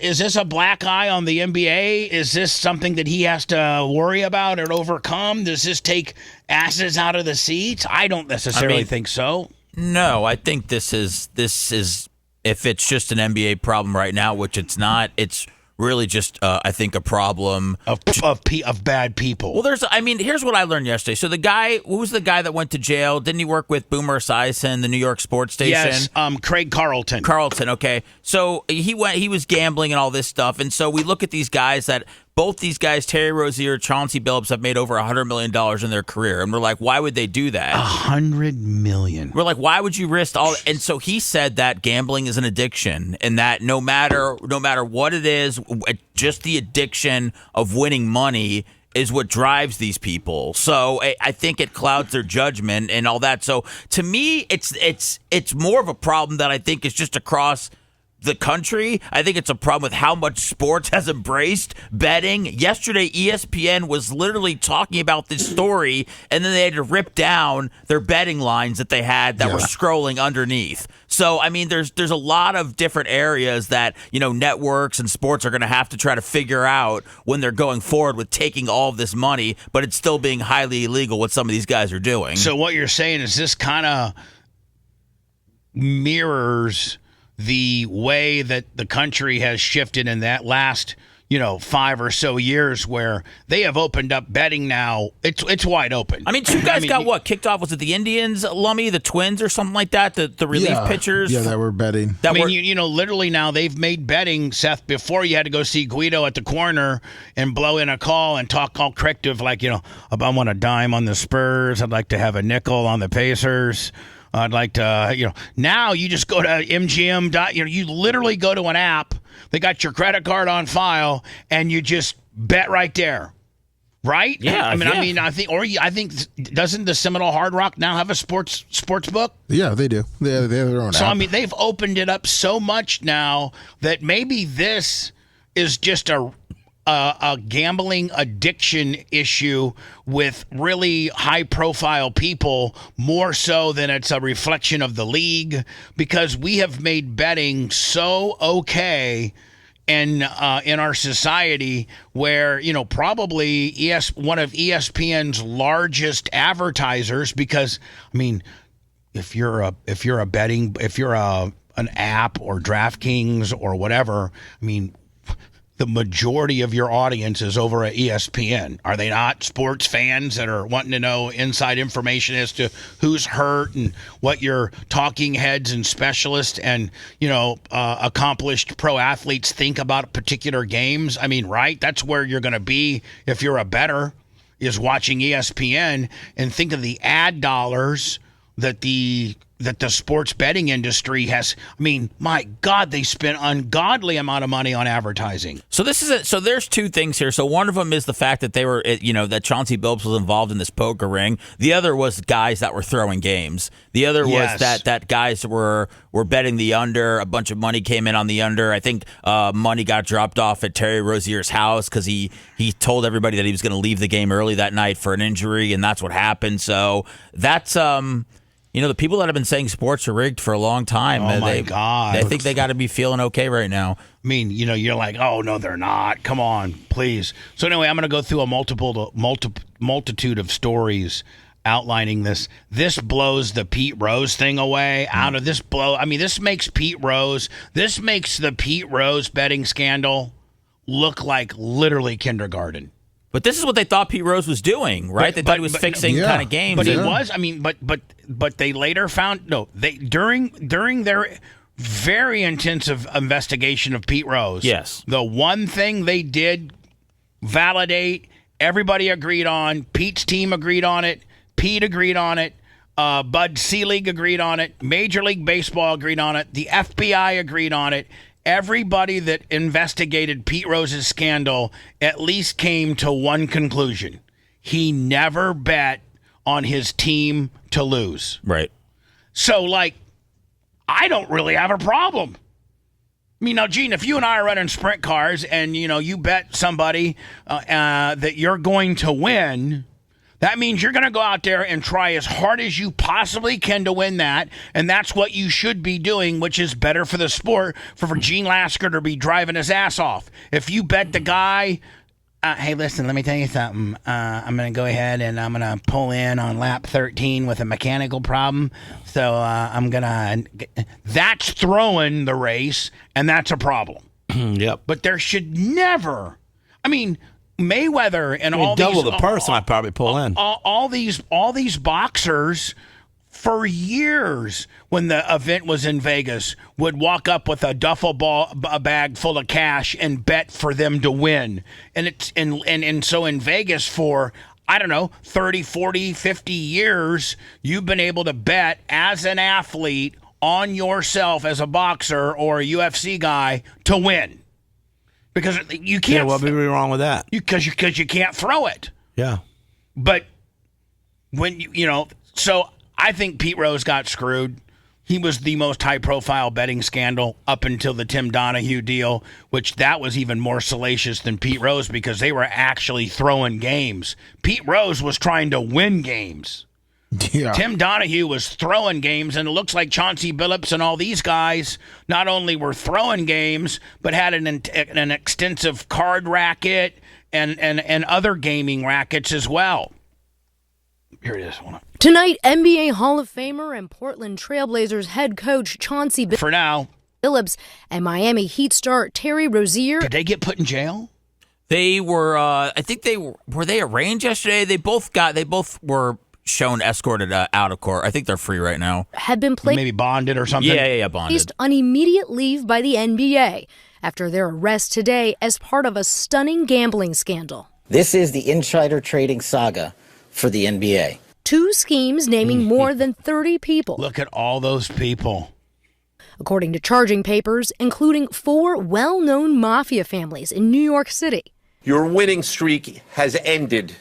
Is this a black eye on the NBA? Is this something that he has to worry about or overcome? Does this take asses out of the seats? I don't necessarily think so. No, I think this is if it's just an NBA problem right now, which it's not, it's really just I think a problem of bad people. Well, here's what I learned yesterday. So the guy, who was the guy that went to jail? Didn't he work with Boomer Esiason, the New York sports station? Yes, Craig Carlton. Okay. So he was gambling and all this stuff, and so we look at these guys that. Both these guys, Terry Rozier, Chauncey Billups, have made over $100 million in their career. And we're like, why would they do that? $100 million. We're like, why would you risk all? And so he said that gambling is an addiction and that no matter what it is, just the addiction of winning money is what drives these people. So I think it clouds their judgment and all that. So to me, it's more of a problem that I think is just across the country. I think it's a problem with how much sports has embraced betting. Yesterday, ESPN was literally talking about this story, and then they had to rip down their betting lines that they had that were scrolling underneath. So, there's a lot of different areas that, networks and sports are going to have to try to figure out when they're going forward with taking all of this money, but it's still being highly illegal what some of these guys are doing. So what you're saying is this kind of mirrors the way that the country has shifted in that last, 5 or so years where they have opened up betting now. It's wide open. Two guys got what? Kicked off? Was it the Indians, Lummy, the Twins or something like that? The relief pitchers? Yeah, that were betting. Literally now they've made betting, Seth, before you had to go see Guido at the corner and blow in a call and talk all corrective like, I want a dime on the Spurs. I'd like to have a nickel on the Pacers. I'd like to, now you just go to MGM. You literally go to an app. They got your credit card on file, and you just bet right there, right? Yeah. I think doesn't the Seminole Hard Rock now have a sports book? Yeah, they do. They have their own. So app. They've opened it up so much now that maybe this is just a gambling addiction issue with really high-profile people more so than it's a reflection of the league, because we have made betting so okay in our society where, probably one of ESPN's largest advertisers, because, if you're an app or DraftKings or whatever, the majority of your audience is over at ESPN. Are they not sports fans that are wanting to know inside information as to who's hurt and what your talking heads and specialists and, accomplished pro athletes think about particular games? Right? That's where you're going to be if you're a bettor, is watching ESPN, and think of the ad dollars that the sports betting industry has. My God, they spend ungodly amount of money on advertising. So so there's two things here. So one of them is the fact that they were, that Chauncey Billups was involved in this poker ring. The other was guys that were throwing games. The other was that guys were betting the under. A bunch of money came in on the under. I think money got dropped off at Terry Rozier's house because he told everybody that he was going to leave the game early that night for an injury, and that's what happened. So that's the people that have been saying sports are rigged for a long time. Oh, my God. I think they got to be feeling okay right now. You're like, oh, no, they're not. Come on, please. So anyway, I'm going to go through a multitude of stories outlining this. This blows the Pete Rose thing away. This makes the Pete Rose betting scandal look like literally kindergarten. But this is what they thought Pete Rose was doing, right? They thought he was fixing kind of games. But he was. But they later found during their very intensive investigation of Pete Rose. Yes. The one thing they did validate, everybody agreed on. Pete's team agreed on it. Pete agreed on it. Bud Selig agreed on it. Major League Baseball agreed on it. The FBI agreed on it. Everybody that investigated Pete Rose's scandal at least came to one conclusion. He never bet on his team to lose. Right. So, I don't really have a problem. Now, Gene, if you and I are running sprint cars and, you bet somebody that you're going to win, That means you're going to go out there and try as hard as you possibly can to win that, and that's what you should be doing, which is better for the sport, for Gene Lasker to be driving his ass off. If you bet the guy, hey, listen, let me tell you something. I'm going to go ahead and I'm going to pull in on lap 13 with a mechanical problem, so I'm going to – that's throwing the race, and that's a problem. Yep. But there should never – I mean – Mayweather and all double these, the purse might probably pull in. All these boxers for years, when the event was in Vegas, would walk up with a duffel bag full of cash and bet for them to win. And so in Vegas for, I don't know, 30, 40, 50 years, you've been able to bet as an athlete on yourself as a boxer or a UFC guy to win. Because you can't. Yeah, what would be wrong with that? Because you can't throw it. Yeah. But when so I think Pete Rose got screwed. He was the most high-profile betting scandal up until the Tim Donaghy deal, which that was even more salacious than Pete Rose because they were actually throwing games. Pete Rose was trying to win games. Yeah. Tim Donaghy was throwing games, and it looks like Chauncey Billups and all these guys not only were throwing games, but had an extensive card racket and other gaming rackets as well. Here it is. Tonight, NBA Hall of Famer and Portland Trailblazers head coach Chauncey For now. Billups and Miami Heat star Terry Rozier. Did they get put in jail? They were, I think were they arraigned yesterday? They both were shown escorted out of court. I think they're free right now. Had been placed Maybe bonded or something? Yeah, bonded. On immediate leave by the NBA after their arrest today as part of a stunning gambling scandal. This is the insider trading saga for the NBA. 2 schemes naming more than 30 people. Look at all those people. According to charging papers, including 4 well-known mafia families in New York City. Your winning streak has ended.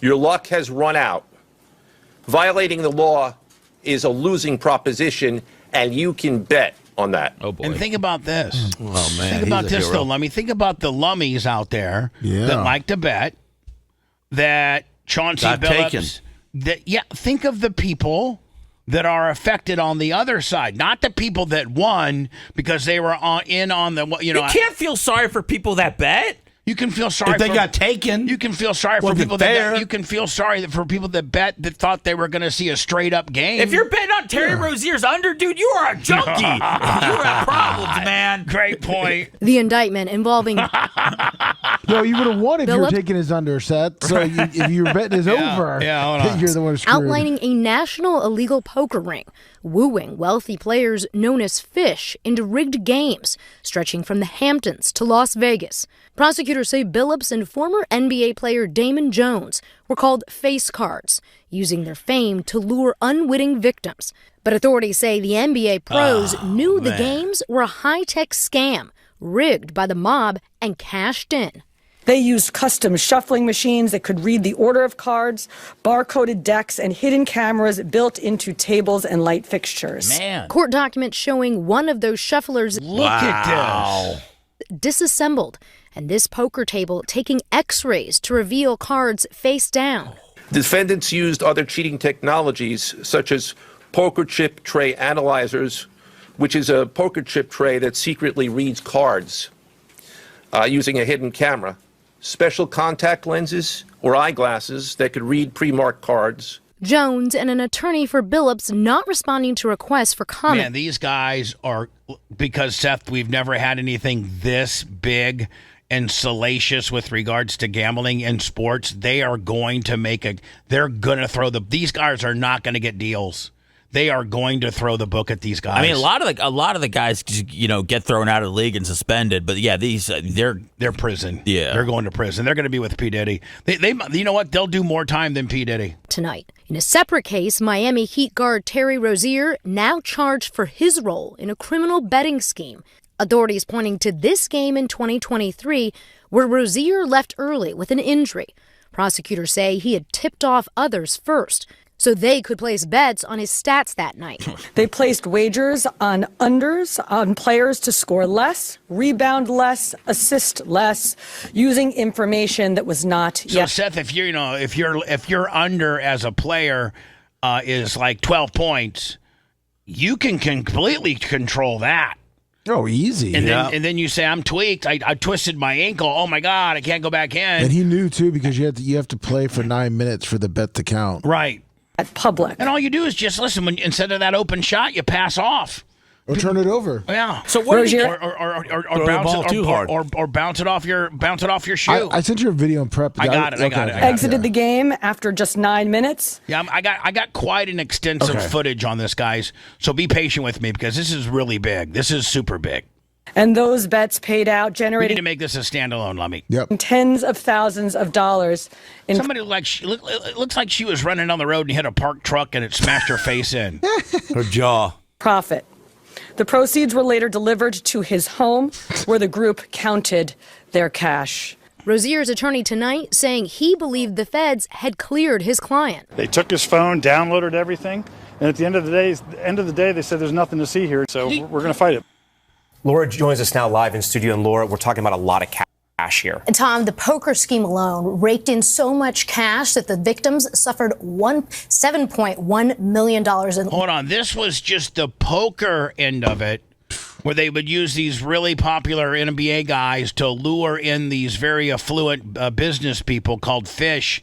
Your luck has run out. Violating the law is a losing proposition, and you can bet on that. Oh, boy. And think about this. Oh, man. Think about this, though, Lummy. Think about the lummies out there that like to bet that Chauncey Got Billups. Think of the people that are affected on the other side, not the people that won because they were on the. You can't feel sorry for people that bet. You can feel sorry if they got taken. You can feel sorry for people that. You can feel sorry for people that bet that thought they were going to see a straight up game. If you're betting on Terry Rozier's under, dude, you are a junkie. You have problems, man. Great point. The indictment involving. No, you would have won if you were taking his underset. So if your betting is over, hold on. you're the one screwed. Outlining a national illegal poker ring, wooing wealthy players known as fish into rigged games, stretching from the Hamptons to Las Vegas. Prosecutors say Billups and former NBA player Damon Jones were called face cards, using their fame to lure unwitting victims. But authorities say the NBA pros knew the games were a high-tech scam, rigged by the mob and cashed in. They used custom shuffling machines that could read the order of cards, barcoded decks, and hidden cameras built into tables and light fixtures. Man. Court documents showing one of those shufflers Look at this. Disassembled, and this poker table taking x-rays to reveal cards face down. Defendants used other cheating technologies, such as poker chip tray analyzers, which is a poker chip tray that secretly reads cards using a hidden camera, special contact lenses or eyeglasses that could read pre-marked cards. Jones and an attorney for Billups not responding to requests for comment. Man, these guys are, because, Seth, we've never had anything this big and salacious with regards to gambling in sports. They are going to they're going to throw these guys are not going to get deals. They are going to throw the book at these guys. I mean, a lot of the guys, get thrown out of the league and suspended. But yeah, they're prison. Yeah, they're going to prison. They're going to be with P. Diddy. They you know what? They'll do more time than P. Diddy tonight. In a separate case, Miami Heat guard Terry Rozier now charged for his role in a criminal betting scheme. Authorities pointing to this game in 2023, where Rozier left early with an injury. Prosecutors say he had tipped off others first. so they could place bets on his stats that night. They placed wagers on unders on players to score less, rebound less, assist less, using information that was not So yet. Seth, if you're under as a player is like 12 points, you can completely control that. Oh, easy. And then you say, I'm tweaked. I twisted my ankle. Oh, my God. I can't go back in. And he knew, too, because you have to play for 9 minutes for the bet to count. Right. At public. And all you do is just listen. Instead of that open shot, you pass off. Or turn it over. Yeah. So what? Rozier, Or bounce it off your shoe. I sent you a video in prep. I got it. exited the game after just 9 minutes. Yeah, I got quite an extensive footage on this, guys. So be patient with me because this is really big. This is super big. And those bets paid out, We need generating to make this a standalone, Lummy. Yep. tens of thousands of dollars in Somebody looks like she was running on the road and hit a parked truck and it smashed her face in. Her jaw. profit. The proceeds were later delivered to his home, where the group counted their cash. Rozier's attorney tonight saying he believed the feds had cleared his client. They took his phone, downloaded everything, and at the end of the day, they said there's nothing to see here, so we're going to fight it. Laura joins us now live in studio, and Laura, we're talking about a lot of cash here. And Tom, the poker scheme alone raked in so much cash that the victims suffered $7.1 million. Hold on, this was just the poker end of it, where they would use these really popular NBA guys to lure in these very affluent business people called fish,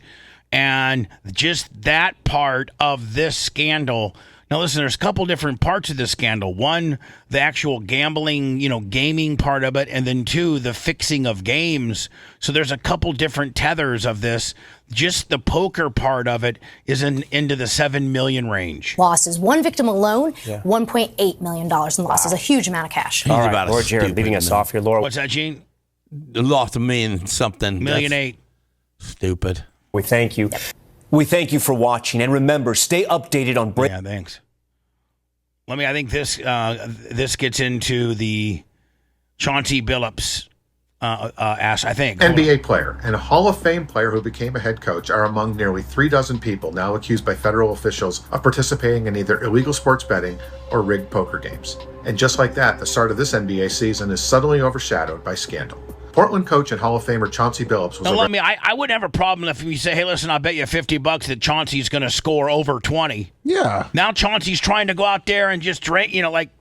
and just that part of this scandal. Now, listen, there's a couple different parts of this scandal. One, the actual gambling, gaming part of it, and then two, the fixing of games. So there's a couple different tethers of this. Just the poker part of it is into the $7 million range. Losses. One victim alone, $1.8 million in losses. A huge amount of cash. All right, Laura Jarrett leading us off here. Laura, What's that, Gene? It lost to mean something. $1.8 million. Stupid. we thank you. We thank you for watching, and remember, stay updated on Yeah, thanks. I think this gets into the Chauncey Billups ass, I think. NBA player and a Hall of Fame player who became a head coach are among nearly 3 dozen people now accused by federal officials of participating in either illegal sports betting or rigged poker games. And just like that, the start of this NBA season is suddenly overshadowed by scandal. Portland coach and Hall of Famer Chauncey Billups was now, I wouldn't have a problem if we say, hey, listen, I'll bet you $50 that Chauncey's going to score over 20. Yeah. Now Chauncey's trying to go out there and just drink,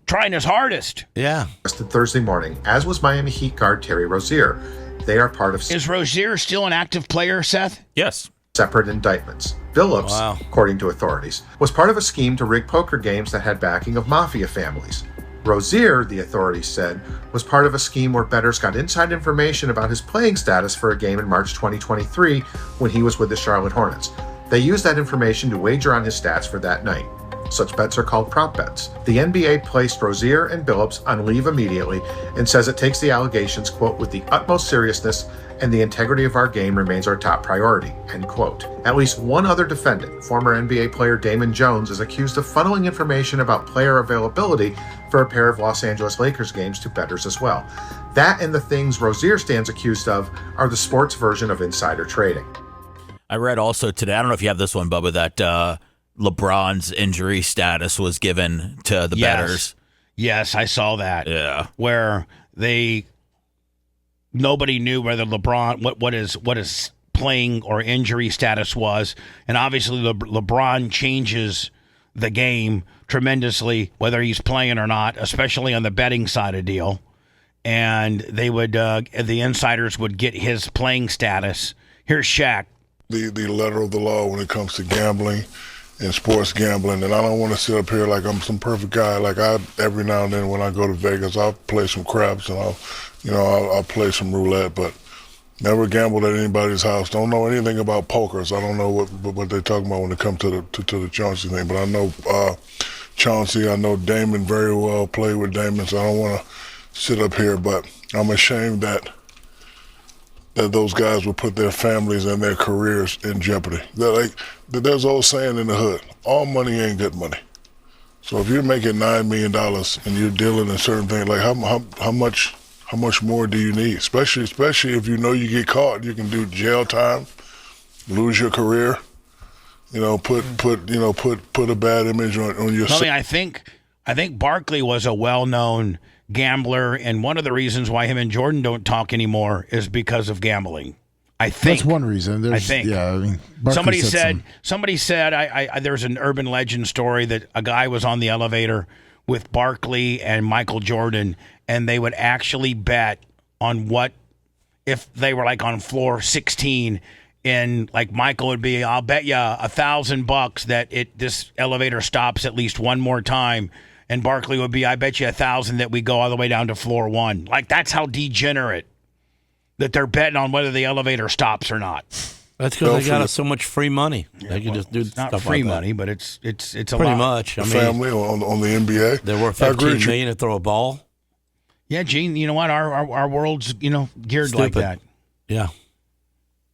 trying his hardest. Yeah. arrested Thursday morning, as was Miami Heat guard Terry Rozier. They are part of Is Rozier still an active player, Seth? Yes. separate indictments. Billups, according to authorities, was part of a scheme to rig poker games that had backing of mafia families. Rozier, the authorities said, was part of a scheme where bettors got inside information about his playing status for a game in March 2023 when he was with the Charlotte Hornets. They used that information to wager on his stats for that night. Such bets are called prop bets. The NBA placed Rozier and Billups on leave immediately and says it takes the allegations, quote, with the utmost seriousness and the integrity of our game remains our top priority, end quote. At least one other defendant, former NBA player Damon Jones, is accused of funneling information about player availability for a pair of Los Angeles Lakers games to bettors as well. That and the things Rozier stands accused of are the sports version of insider trading. I read also today, I don't know if you have this one, Bubba, that LeBron's injury status was given to the bettors. Yes, I saw that. Yeah. Where nobody knew whether LeBron what his playing or injury status was, and obviously LeBron changes the game tremendously whether he's playing or not, especially on the betting side of deal. And they would the insiders would get his playing status. Here's Shaq. The letter of the law when it comes to gambling and sports gambling, and I don't want to sit up here like I'm some perfect guy. Like every now and then when I go to Vegas, I'll play some craps and I'll play some roulette, but never gambled at anybody's house. Don't know anything about poker, so I don't know what they're talking about when it comes to the Chauncey thing. But I know Chauncey, I know Damon very well, played with Damon, so I don't want to sit up here, but I'm ashamed that those guys would put their families and their careers in jeopardy. There's an old saying in the hood, all money ain't good money. So if you're making $9 million and you're dealing in certain things, like how much more do you need? Especially if you know you get caught, you can do jail time, lose your career. put a bad image on your. I mean, I think Barkley was a well-known gambler, and one of the reasons why him and Jordan don't talk anymore is because of gambling. I think that's one reason. I think. Yeah, I mean, somebody said there's an urban legend story that a guy was on the elevator with Barkley and Michael Jordan, and they would actually bet on what if they were like on floor 16, and like Michael would be, I'll bet you $1,000 that this elevator stops at least one more time, and Barkley would be, I bet you $1,000 that we go all the way down to floor 1. Like that's how degenerate that they're betting on whether the elevator stops or not. That's because they got so much free money. They can just do it's not stuff free like that. money, but it's a pretty lot. much. I mean, family on the NBA. They're worth $15 million to throw a ball. Yeah, Gene. You know what? Our world's geared Stupid. like that. Yeah.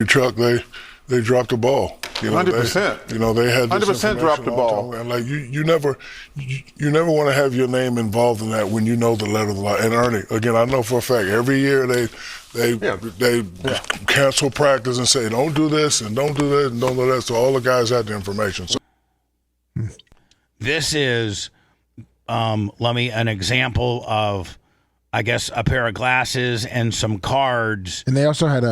Chuck, they dropped the ball. 100%. They had this 100% dropped the ball. And like you never want to have your name involved in that when you know the letter of the law. And Ernie, again, I know for a fact every year they cancel practice and say don't do this and don't do that and don't do that. So all the guys had the information. So. This is, Lummy, an example of, I guess, a pair of glasses and some cards. And they also had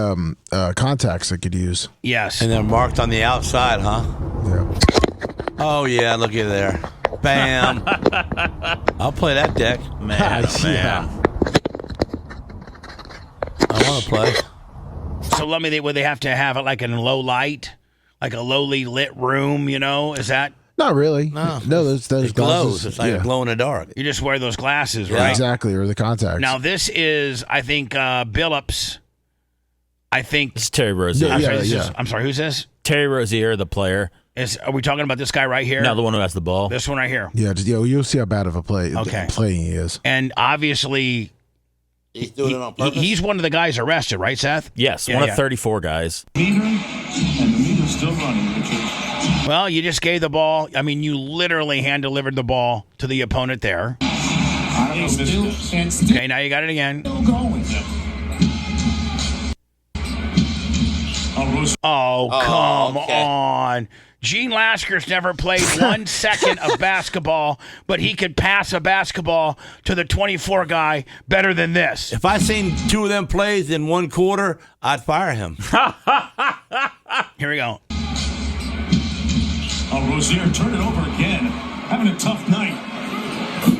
contacts they could use. Yes. And they're marked on the outside, huh? Yeah. Oh, yeah, looky there. Bam. I'll play that deck. Man, Yeah. I want to play. So, Lummy, would they have to have it like in low light? Like a lowly lit room, Is that? Not really. No. Those It glows. glasses. It's like a glow in the dark. You just wear those glasses, Yeah, right? exactly, or the contacts. Now, this is, I think, Billups. I think. It's Terry Rozier. I'm sorry, who's this? Terry Rozier, the player. Are we talking about this guy right here? No, the one who has the ball. This one right here. Yeah, you'll see how bad of a playing he is. And obviously, he's doing it on purpose. He's one of the guys arrested, right, Seth? Yes, one of 34 guys. And the meter's still running, Richard. Well, you just gave the ball. I mean, you literally hand-delivered the ball to the opponent there. Okay, now you got it again. Oh, come on. Gene Lasker's never played 1 second of basketball, but he could pass a basketball to the 24 guy better than this. If I seen 2 of them plays in 1 quarter, I'd fire him. Here we go. Rozier turned it over again. Having a tough night.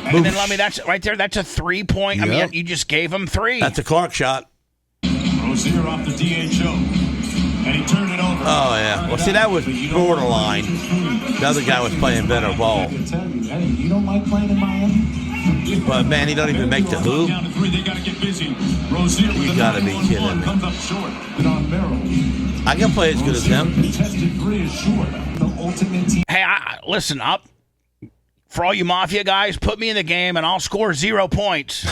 And then, Lummy, that's right there. That's a 3-point. Yep. I mean, you just gave him 3. That's a Clark shot. Rozier off the DHO. And he turned it over. Oh, yeah. Well, see, that was borderline. The other guy was playing better ball. You don't like playing in Miami? But, man, he don't even make the hoop. Down to 3, they got to get busy. Rozier with You got to be kidding me. comes up short. On barrel. I can play as good as him. Contested 3 is short. The ultimate team. Hey, listen up. For all you Mafia guys, put me in the game and I'll score 0 points.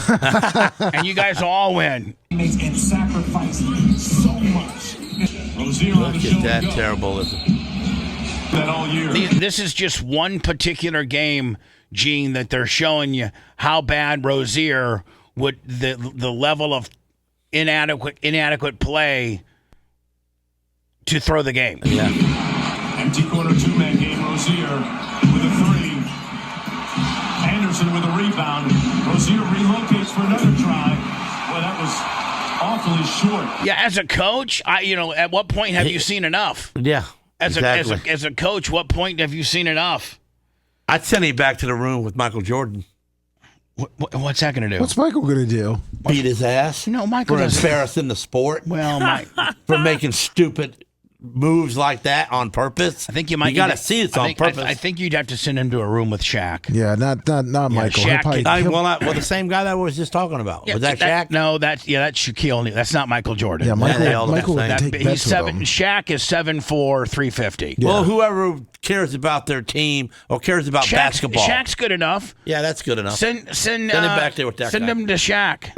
And you guys will all win. And sacrifice so much. Rozier on the Look show at that go. terrible. That all year. This is just one particular game, Gene, that they're showing you how bad Rozier would the level of inadequate play to throw the game. Yeah. Empty corner 2-man game. Rozier with a 3. Anderson with a rebound. Rozier relocates for another try. Well, that was awfully short. Yeah, as a coach, at what point have you seen enough? Yeah. As exactly. a coach, what point have you seen enough? I'd send him back to the room with Michael Jordan. What's that going to do? What's Michael going to do? Beat his ass. No, Michael for doesn't. embarrassing the sport. Well, for making stupid moves like that on purpose. I think you might. You got to see it's on purpose. I think you'd have to send him to a room with Shaq. Yeah, not Michael. Shaq He'll the same guy that I was just talking about. Yeah, was that Shaq? No, that's Shaquille O'Neal. That's not Michael Jordan. Yeah, Michael would take bets with him. Shaq is 7'4", 350. Yeah. Well, whoever cares about their team or cares about basketball. Shaq's good enough. Yeah, that's good enough. Send him back there with that Send guy. him to Shaq.